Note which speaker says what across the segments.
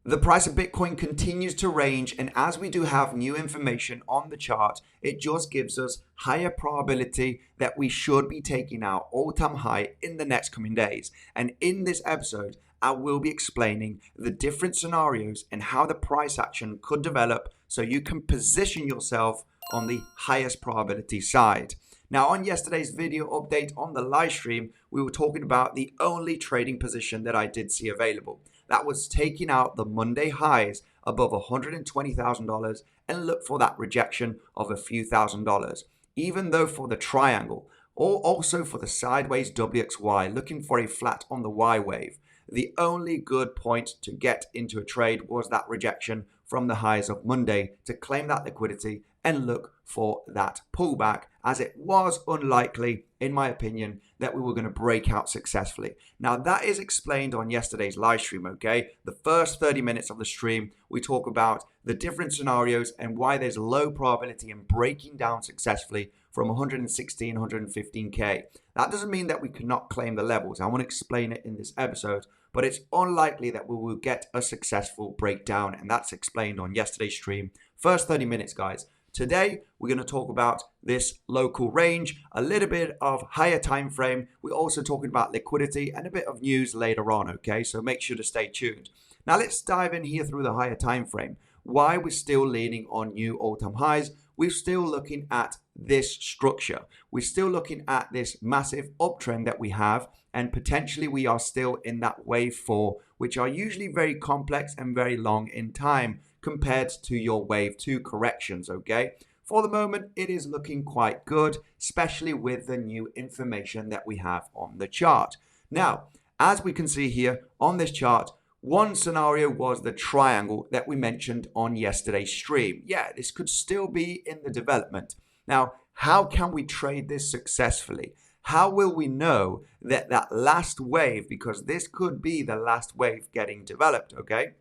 Speaker 1: The price of Bitcoin continues to range, and as we do have new information on the chart, it just gives us higher probability that we should be taking out all-time high in the next coming days. And in this episode, I will be explaining the different scenarios and how the price action could develop so you can position yourself on the highest probability side. Now, on yesterday's video update on the live stream, we were talking about the only trading position that I did see available. That was taking out the Monday highs above $120,000 and look for that rejection of a few $1,000s. Even though for the triangle, or also for the sideways WXY, looking for a flat on the Y wave, the only good point to get into a trade was that rejection from the highs of Monday to claim that liquidity and look for that pullback, as it was unlikely, in my opinion, that we were going to break out successfully. Now, that is explained on yesterday's live stream, okay? The first 30 minutes of the stream, we talk about the different scenarios and why there's low probability in breaking down successfully from 116, 115K. That doesn't mean that we cannot claim the levels. I want to explain it in this episode, but it's unlikely that we will get a successful breakdown, and that's explained on yesterday's stream. First 30 minutes, guys. Today, we're going to talk about this local range, a little bit of higher time frame. We're also talking about liquidity and a bit of news later on, okay? So make sure to stay tuned. Now, let's dive in here through the higher time frame. Why we're still leaning on new all-time highs. We're still looking at this structure. We're still looking at this massive uptrend that we have, and potentially we are still in that wave 4, which are usually very complex and very long in time compared to your wave 2 corrections, okay? For the moment, it is looking quite good, especially with the new information that we have on the chart. Now, as we can see here on this chart, one scenario was the triangle that we mentioned on yesterday's stream. Yeah, this could still be in the development. Now, how can we trade this successfully? How will we know that that last wave, because this could be the last wave getting developed, okay,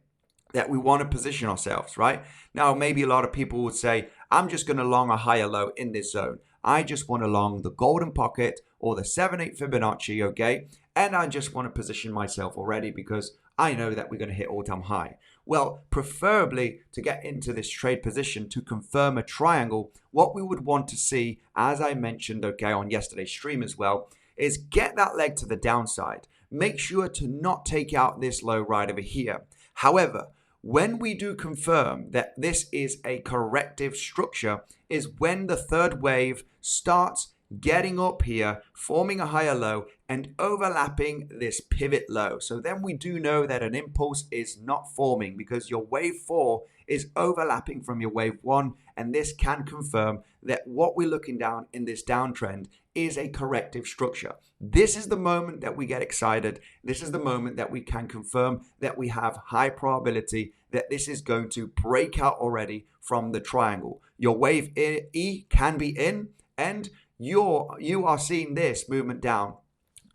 Speaker 1: that we want to position ourselves, right? Now, maybe a lot of people would say, I'm just going to long a higher low in this zone. I just want to long the golden pocket or the 7/8 Fibonacci, okay? And I just want to position myself already because I know that we're going to hit all-time high. Well, preferably to get into this trade position to confirm a triangle, what we would want to see, as I mentioned, okay, on yesterday's stream as well, is get that leg to the downside. Make sure to not take out this low right over here. However, when we do confirm that this is a corrective structure is when the third wave starts getting up here, forming a higher low and overlapping this pivot low. So then we do know that an impulse is not forming because your wave 4 is overlapping from your wave 1, and this can confirm that what we're looking down in this downtrend is a corrective structure. This is the moment that we get excited. This is the moment that we can confirm that we have high probability that this is going to break out already from the triangle. Your wave E can be in, and you are seeing this movement down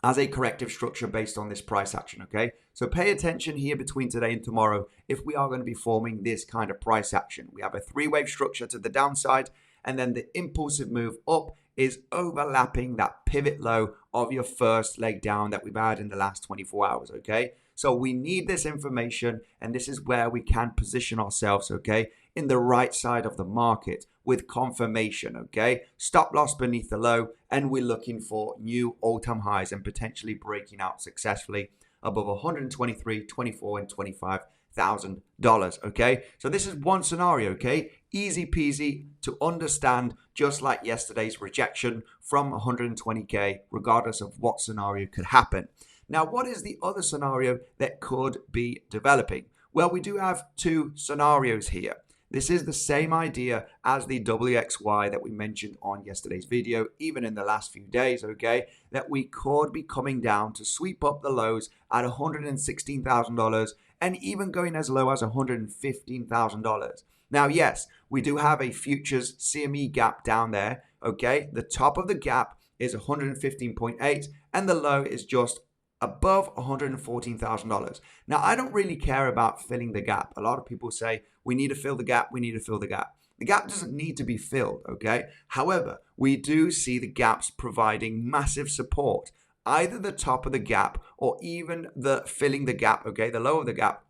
Speaker 1: as a corrective structure based on this price action, okay? So pay attention here between today and tomorrow if we are going to be forming this kind of price action. We have a 3-wave structure to the downside, and then the impulsive move up is overlapping that pivot low of your first leg down that we've had in the last 24 hours, okay? So we need this information, and this is where we can position ourselves, okay, in the right side of the market with confirmation, okay? Stop loss beneath the low, and we're looking for new all-time highs and potentially breaking out successfully above $123, $24, and $25,000, okay? So this is one scenario, okay? Easy peasy to understand, just like yesterday's rejection from 120K, regardless of what scenario could happen. Now, what is the other scenario that could be developing? Well, we do have two scenarios here. This is the same idea as the WXY that we mentioned on yesterday's video, even in the last few days, okay? That we could be coming down to sweep up the lows at $116,000 and even going as low as $115,000. Now, yes, we do have a futures CME gap down there, okay? The top of the gap is 115.8 and the low is just above $114,000. Now, I don't really care about filling the gap. A lot of people say, we need to fill the gap, we need to fill the gap. The gap doesn't need to be filled, okay? However, we do see the gaps providing massive support. Either the top of the gap or even the filling the gap, okay, the low of the gap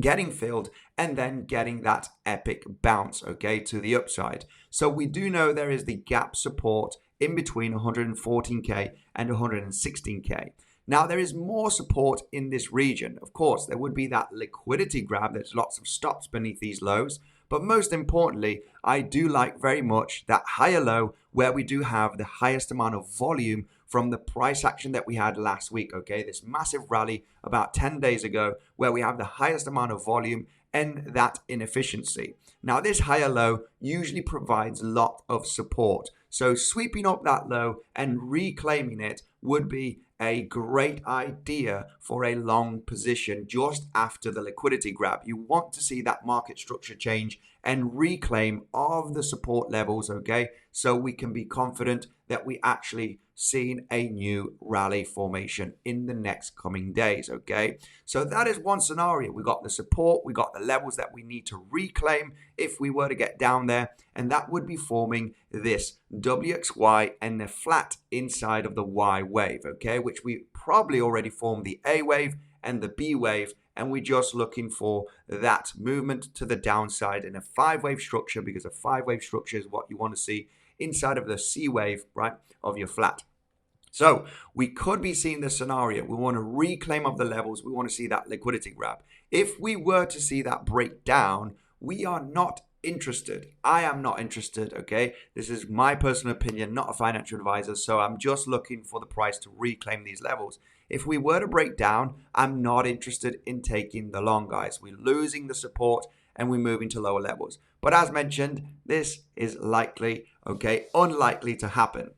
Speaker 1: getting filled, and then getting that epic bounce, okay, to the upside. So we do know there is the gap support in between 114K and 116K. Now, there is more support in this region. Of course, there would be that liquidity grab. There's lots of stops beneath these lows. But most importantly, I do like very much that higher low where we do have the highest amount of volume from the price action that we had last week, okay? This massive rally about 10 days ago where we have the highest amount of volume and that inefficiency. Now, this higher low usually provides a lot of support. So sweeping up that low and reclaiming it would be a great idea for a long position just after the liquidity grab. You want to see that market structure change and reclaim of the support levels, okay? So we can be confident that we actually seen a new rally formation in the next coming days, okay? So that is one scenario. We got the support, we got the levels that we need to reclaim if we were to get down there, and that would be forming this WXY and the flat inside of the Y wave, okay? Which we probably already formed the A wave and the B wave, and we're just looking for that movement to the downside in a 5-wave structure, because a 5-wave structure is what you want to see inside of the C wave, right, of your flat. So we could be seeing this scenario. We want to reclaim of the levels. We want to see that liquidity grab. If we were to see that break down, we are not interested. I am not interested, okay? This is my personal opinion, not a financial advisor. So I'm just looking for the price to reclaim these levels. If we were to break down, I'm not interested in taking the long, guys. We're losing the support and we're moving to lower levels. But as mentioned, this is likely, okay, unlikely to happen.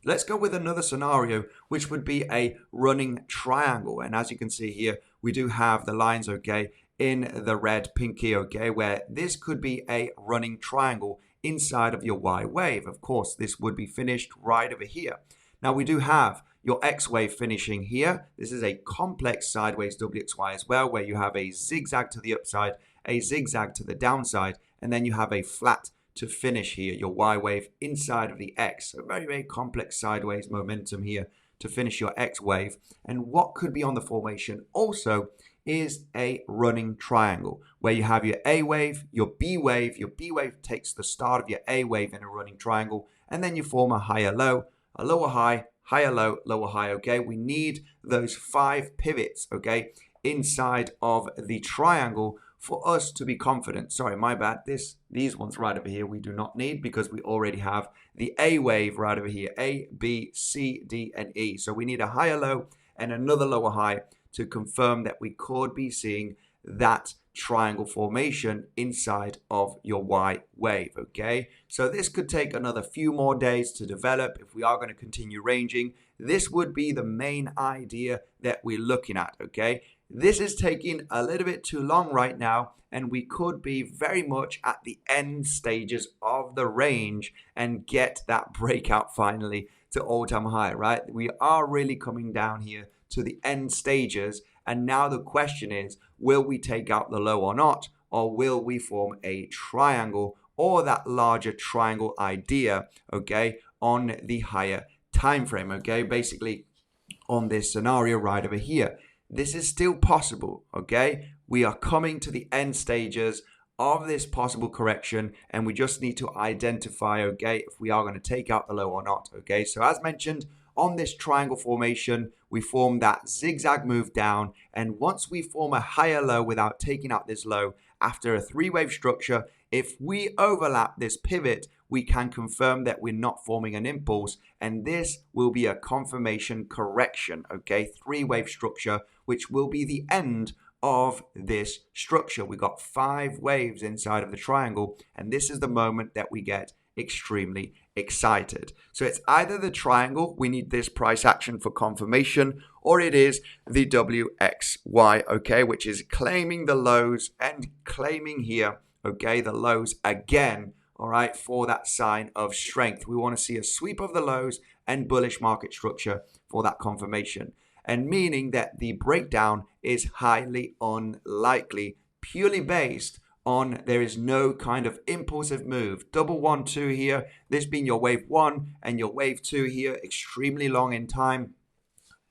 Speaker 1: Let's go with another scenario, which would be a running triangle. And as you can see here, we do have the lines, okay, in the red pinky, okay, where this could be a running triangle inside of your Y wave. Of course, this would be finished right over here. Now, we do have your X wave finishing here. This is a complex sideways WXY as well, where you have a zigzag to the upside, a zigzag to the downside, and then you have a flat to finish here, your Y wave inside of the X. So very, very complex sideways momentum here to finish your X wave. And what could be on the formation also is a running triangle where you have your A wave, your B wave. Your B wave takes the start of your A wave in a running triangle, and then you form a higher low, a lower high, higher low, lower high, okay? We need those 5 pivots, okay, inside of the triangle for us to be confident. Sorry, my bad. These ones right over here we do not need because we already have the A wave right over here. A, B, C, D, and E. So we need a higher low and another lower high to confirm that we could be seeing that triangle formation inside of your Y wave, okay? So this could take another few more days to develop if we are going to continue ranging. This would be the main idea that we're looking at, okay? This is taking a little bit too long right now, and we could be very much at the end stages of the range and get that breakout finally to all-time high, right? We are really coming down here to the end stages, and now the question is, will we take out the low or not, or will we form a triangle or that larger triangle idea, okay, on the higher time frame, okay? Basically on this scenario right over here. This is still possible, okay? We are coming to the end stages of this possible correction, and we just need to identify, okay, if we are going to take out the low or not, okay? So as mentioned, on this triangle formation, we form that zigzag move down, and once we form a higher low without taking out this low, after a 3-wave structure, if we overlap this pivot, we can confirm that we're not forming an impulse, and this will be a confirmation correction, okay? 3-wave structure, which will be the end of this structure. We got 5 waves inside of the triangle, and this is the moment that we get extremely excited. So it's either the triangle, we need this price action for confirmation, or it is the WXY, okay, which is claiming the lows and claiming here, okay, the lows again, all right, for that sign of strength. We want to see a sweep of the lows and bullish market structure for that confirmation, and meaning that the breakdown is highly unlikely, purely based on there is no kind of impulsive move. 112 here, this being your wave 1 and your wave 2 here, extremely long in time.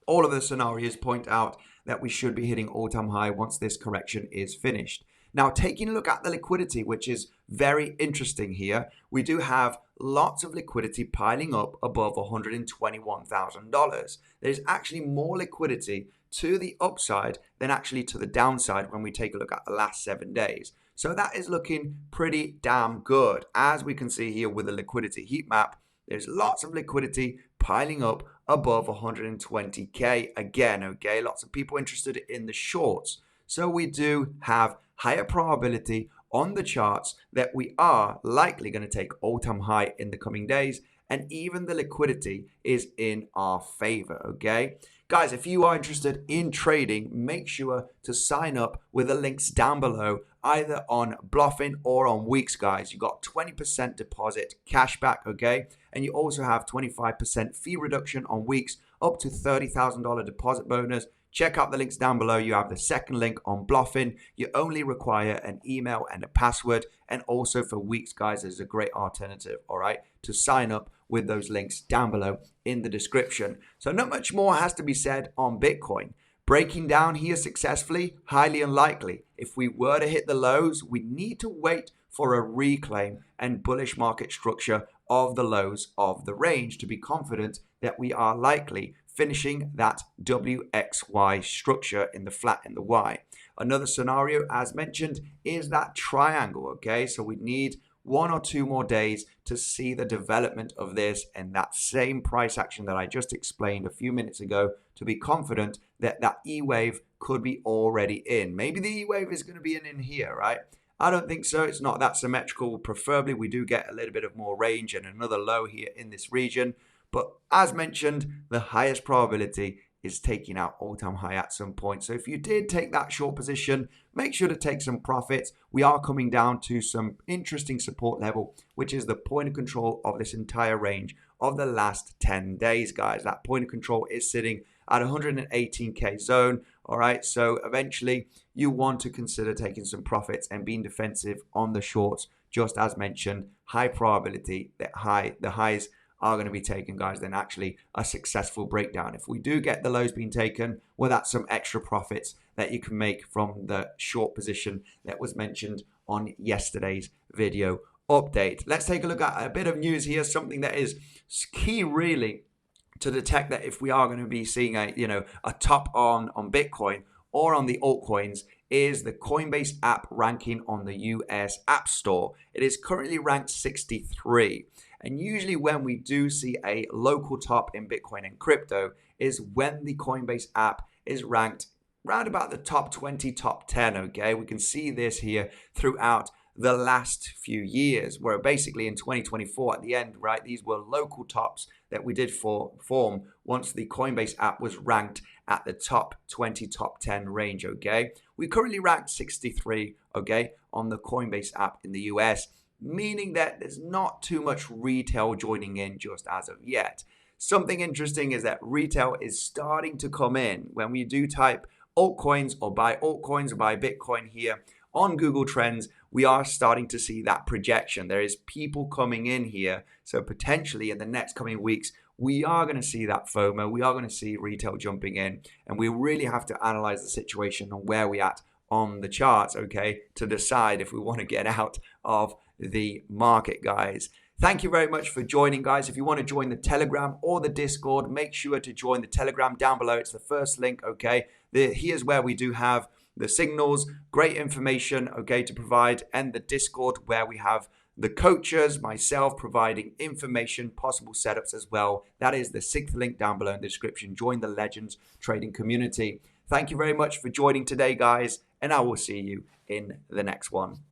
Speaker 1: All of the scenarios point out that we should be hitting all-time high once this correction is finished. Now, taking a look at the liquidity, which is very interesting here, we do have lots of liquidity piling up above $121,000. There's actually more liquidity to the upside than actually to the downside when we take a look at the last 7 days. So that is looking pretty damn good. As we can see here with the liquidity heat map, there's lots of liquidity piling up above 120K again, okay? Lots of people interested in the shorts. So we do have higher probability on the charts that we are likely going to take all-time high in the coming days, and even the liquidity is in our favor, okay? Guys, if you are interested in trading, make sure to sign up with the links down below, either on Bluffin or on Weeks, guys. You got 20% deposit cashback, okay? And you also have 25% fee reduction on Weeks, up to $30,000 deposit bonus. Check out the links down below. You have the second link on Bluffin. You only require an email and a password. And also for Weeks, guys, there's a great alternative, all right, to sign up with those links down below in the description. So not much more has to be said on Bitcoin. Breaking down here successfully, highly unlikely. If we were to hit the lows, we need to wait for a reclaim and bullish market structure of the lows of the range to be confident that we are likely finishing that WXY structure in the flat in the Y. Another scenario, as mentioned, is that triangle, okay? So we need 1 or 2 more days to see the development of this and that same price action that I just explained a few minutes ago to be confident that that E wave could be already in. Maybe the E wave is going to be in here, right? I don't think so. It's not that symmetrical. Preferably, we do get a little bit of more range and another low here in this region. But as mentioned, the highest probability is taking out all-time high at some point. So if you did take that short position, make sure to take some profits. We are coming down to some interesting support level, which is the point of control of this entire range of the last 10 days, guys. That point of control is sitting at 118K zone. All right, so eventually you want to consider taking some profits and being defensive on the shorts. Just as mentioned, high probability that the highs are going to be taken, guys, then actually a successful breakdown. If we do get the lows being taken, well, that's some extra profits that you can make from the short position that was mentioned on yesterday's video update. Let's take a look at a bit of news here, something that is key really to detect that if we are going to be seeing a top on Bitcoin or on the altcoins is the Coinbase app ranking on the US App Store. It is currently ranked 63. And usually when we do see a local top in Bitcoin and crypto is when the Coinbase app is ranked around about the top 20, top 10, okay? We can see this here throughout the last few years, where basically in 2024 at the end, right, these were local tops that we did form once the Coinbase app was ranked at the top 20, top 10 range, okay? We currently ranked 63, okay, on the Coinbase app in the US, meaning that there's not too much retail joining in just as of yet. Something interesting is that retail is starting to come in. When we do type altcoins or buy Bitcoin here on Google Trends, we are starting to see that projection. There is people coming in here. So potentially in the next coming weeks, we are going to see that FOMO. We are going to see retail jumping in. And we really have to analyze the situation and where we're at on the charts, okay, to decide if we want to get out of the market, guys. Thank you very much for joining, guys. If you want to join the Telegram or the Discord, make sure to join the Telegram down below. It's the first link, okay? Here's where we do have the signals, great information, okay, to provide, and the Discord where we have the coaches, myself providing information, possible setups as well. That is the 6th link down below in the description. Join the Legends trading community. Thank you very much for joining today, guys, and I will see you in the next one.